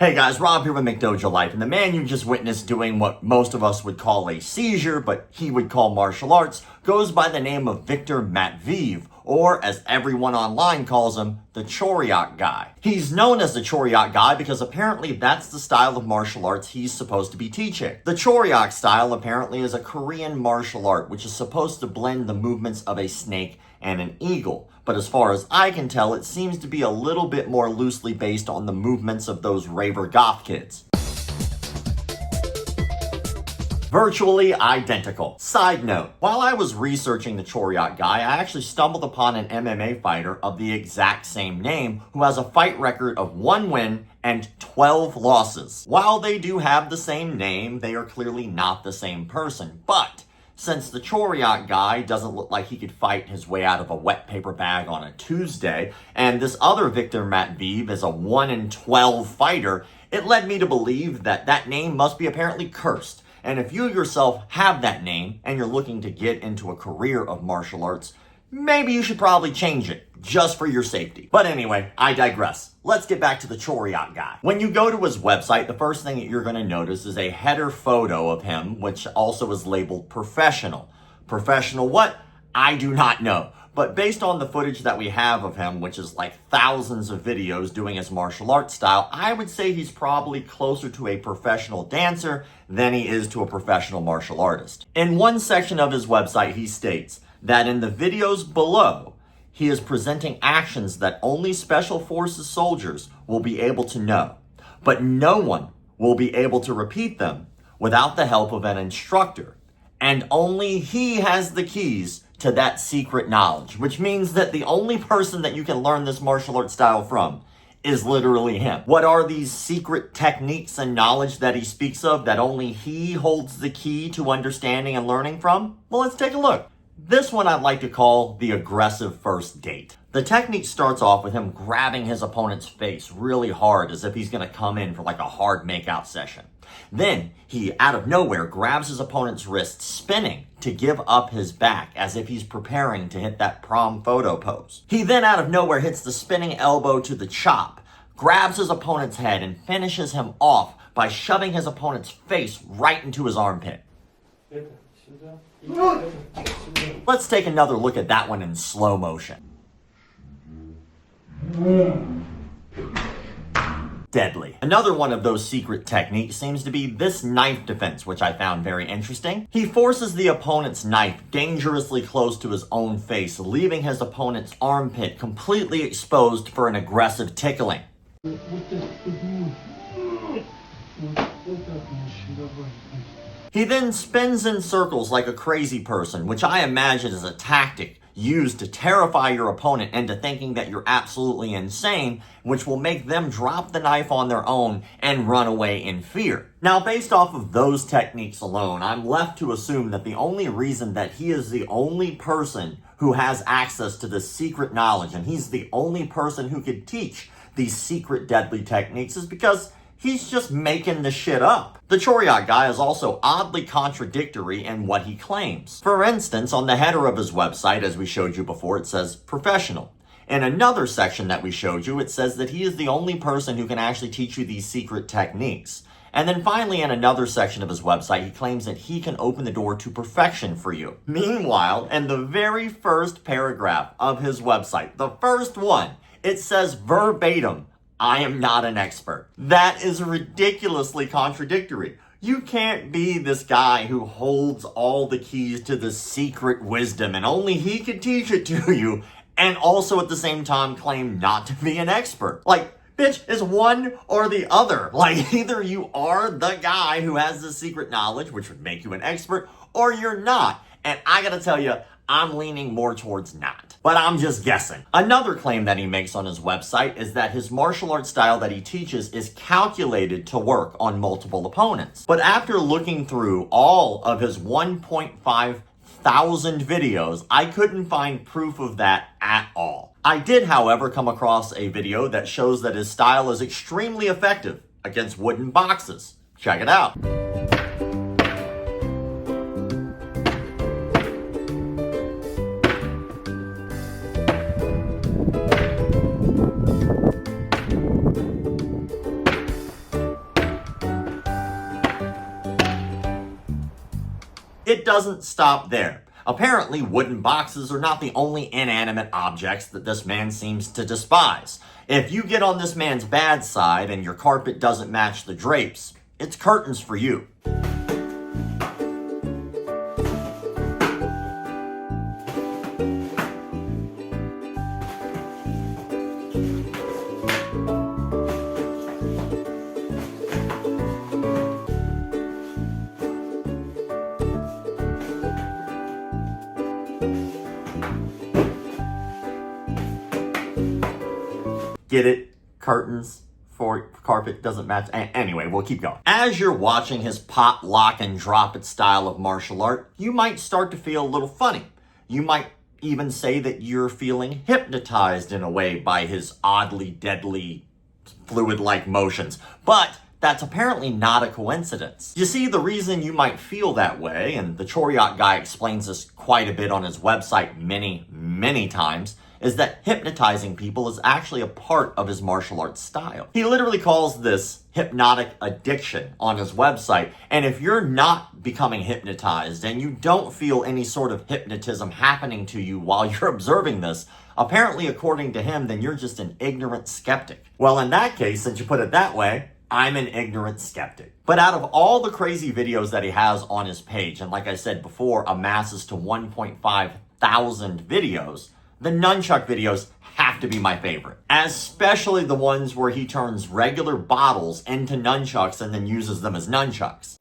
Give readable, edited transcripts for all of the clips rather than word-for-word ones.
Hey guys, Rob here with McDojoLife, and the man you just witnessed doing what most of us would call a seizure, but he would call martial arts, goes by the name of Victor Matveev, or as everyone online calls him, the Choriok Guy. He's known as the Choriok Guy because apparently that's the style of martial arts he's supposed to be teaching. The Choriok Style apparently is a Korean martial art which is supposed to blend the movements of a snake and an eagle. But as far as I can tell, it seems to be a little bit more loosely based on the movements of those raver goth kids. Virtually identical. Side note, while I was researching the Choriok Guy, I actually stumbled upon an MMA fighter of the exact same name who has a fight record of 1 win and 12 losses. While they do have the same name, they are clearly not the same person. But since the Choriok Guy doesn't look like he could fight his way out of a wet paper bag on a Tuesday, and this other Victor Matveev is a 1-in-12 fighter, it led me to believe that that name must be apparently cursed. And if you yourself have that name and you're looking to get into a career of martial arts, maybe you should probably change it, just for your safety. But anyway, I digress. Let's get back to the Choriok Guy. When you go to his website, the first thing that you're going to notice is a header photo of him, which also is labeled professional. Professional what? I do not know. But based on the footage that we have of him, which is like thousands of videos doing his martial arts style, I would say he's probably closer to a professional dancer than he is to a professional martial artist. In one section of his website, he states that in the videos below, he is presenting actions that only Special Forces soldiers will be able to know, but no one will be able to repeat them without the help of an instructor. And only he has the keys to that secret knowledge, which means that the only person that you can learn this martial art style from is literally him. What are these secret techniques and knowledge that he speaks of that only he holds the key to understanding and learning from? Well, let's take a look. This one I'd like to call the aggressive first date. The technique starts off with him grabbing his opponent's face really hard as if he's going to come in for like a hard makeout session. Then he, out of nowhere, grabs his opponent's wrist, spinning to give up his back as if he's preparing to hit that prom photo pose. He then, out of nowhere, hits the spinning elbow to the chop, grabs his opponent's head, and finishes him off by shoving his opponent's face right into his armpit. Let's take another look at that one in slow motion. Deadly. Another one of those secret techniques seems to be this knife defense, which I found very interesting. He forces the opponent's knife dangerously close to his own face, leaving his opponent's armpit completely exposed for an aggressive tickling. He then spins in circles like a crazy person, which I imagine is a tactic used to terrify your opponent into thinking that you're absolutely insane, which will make them drop the knife on their own and run away in fear. Now, based off of those techniques alone, I'm left to assume that the only reason that he is the only person who has access to this secret knowledge, and he's the only person who could teach these secret deadly techniques, is because he's just making the shit up. The Choriok Guy is also oddly contradictory in what he claims. For instance, on the header of his website, as we showed you before, it says professional. In another section that we showed you, it says that he is the only person who can actually teach you these secret techniques. And then finally, in another section of his website, he claims that he can open the door to perfection for you. Meanwhile, in the very first paragraph of his website, the first one, it says verbatim, I am not an expert. That is ridiculously contradictory. You can't be this guy who holds all the keys to the secret wisdom and only he can teach it to you, and also at the same time claim not to be an expert. Like, bitch, it's one or the other. Like, either you are the guy who has the secret knowledge, which would make you an expert, or you're not. And I gotta tell you, I'm leaning more towards not. But I'm just guessing. Another claim that he makes on his website is that his martial arts style that he teaches is calculated to work on multiple opponents. But after looking through all of his 1.5 thousand videos, I couldn't find proof of that at all. I did, however, come across a video that shows that his style is extremely effective against wooden boxes. Check it out. It doesn't stop there. Apparently, wooden boxes are not the only inanimate objects that this man seems to despise. If you get on this man's bad side and your carpet doesn't match the drapes, it's curtains for you. Get it? Curtains for carpet doesn't match. Anyway, we'll keep going. As you're watching his pop, lock, and drop it style of martial art, you might start to feel a little funny. You might even say that you're feeling hypnotized in a way by his oddly deadly fluid-like motions. But that's apparently not a coincidence. You see, the reason you might feel that way, and the Choriok Guy explains this quite a bit on his website many times, is that hypnotizing people is actually a part of his martial arts style. He literally calls this hypnotic addiction on his website, and if you're not becoming hypnotized and you don't feel any sort of hypnotism happening to you while you're observing this, apparently according to him, then you're just an ignorant skeptic. Well, in that case, since you put it that way, I'm an ignorant skeptic. But out of all the crazy videos that he has on his page, and like I said before, amasses to 1.5 thousand videos, the nunchuck videos have to be my favorite. Especially the ones where he turns regular bottles into nunchucks and then uses them as nunchucks.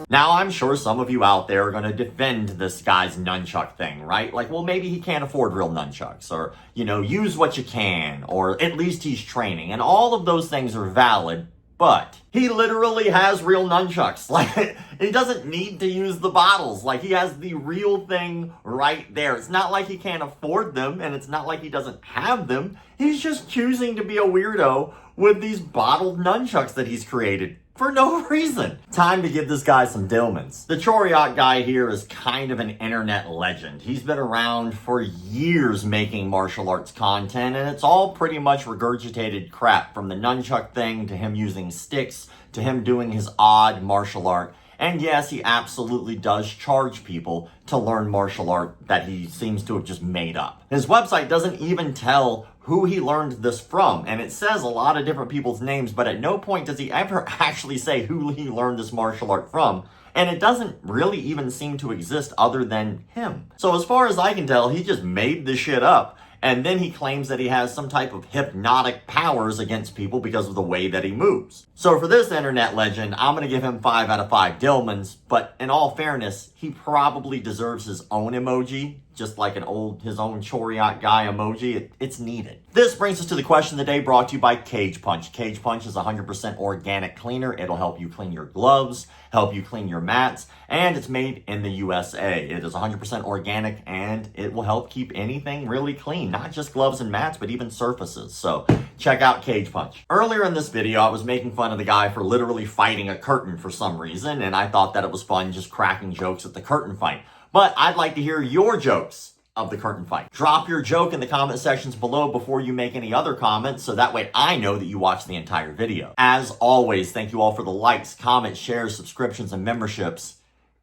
Now, I'm sure some of you out there are going to defend this guy's nunchuck thing, right? Like, well, maybe he can't afford real nunchucks, or, use what you can, or at least he's training. And all of those things are valid, but he literally has real nunchucks. Like, he doesn't need to use the bottles. Like, he has the real thing right there. It's not like he can't afford them, and it's not like he doesn't have them. He's just choosing to be a weirdo with these bottled nunchucks that he's created. For no reason. Time to give this guy some Dillmans. The Choriok Guy here is kind of an internet legend. He's been around for years making martial arts content, and it's all pretty much regurgitated crap, from the nunchuck thing to him using sticks to him doing his odd martial art. And yes, he absolutely does charge people to learn martial art that he seems to have just made up. His website doesn't even tell who he learned this from, and it says a lot of different people's names, but at no point does he ever actually say who he learned this martial art from, and it doesn't really even seem to exist other than him. So as far as I can tell, he just made this shit up, and then he claims that he has some type of hypnotic powers against people because of the way that he moves. So for this internet legend, I'm going to give him 5 out of 5 Dillmans, but in all fairness, he probably deserves his own emoji, just like his own Choriok Guy emoji. It's needed. This brings us to the question of the day, brought to you by Cage Punch. Cage Punch is a 100% organic cleaner. It'll help you clean your gloves, help you clean your mats, and it's made in the USA. It is 100% organic, and it will help keep anything really clean, not just gloves and mats, but even surfaces. So check out Cage Punch. Earlier in this video, I was making fun of the guy for literally fighting a curtain for some reason, and I thought that it was fun just cracking jokes at the curtain fight. But I'd like to hear your jokes of the curtain fight. Drop your joke in the comment sections below before you make any other comments, so that way I know that you watched the entire video. As always, thank you all for the likes, comments, shares, subscriptions, and memberships.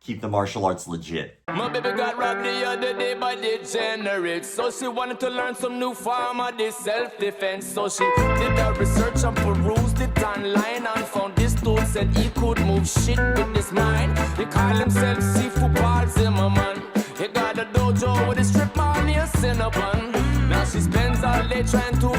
Keep the martial arts legit. My baby got robbed the other day by degenerates. So she wanted to learn some new form of this self-defense. So she did her research and perused it online and found this dude said he could move shit with his mind. He call himself Seafood Paul Zimmerman. He got a dojo with a strip mall near Cinnabon. Now she spends all day trying to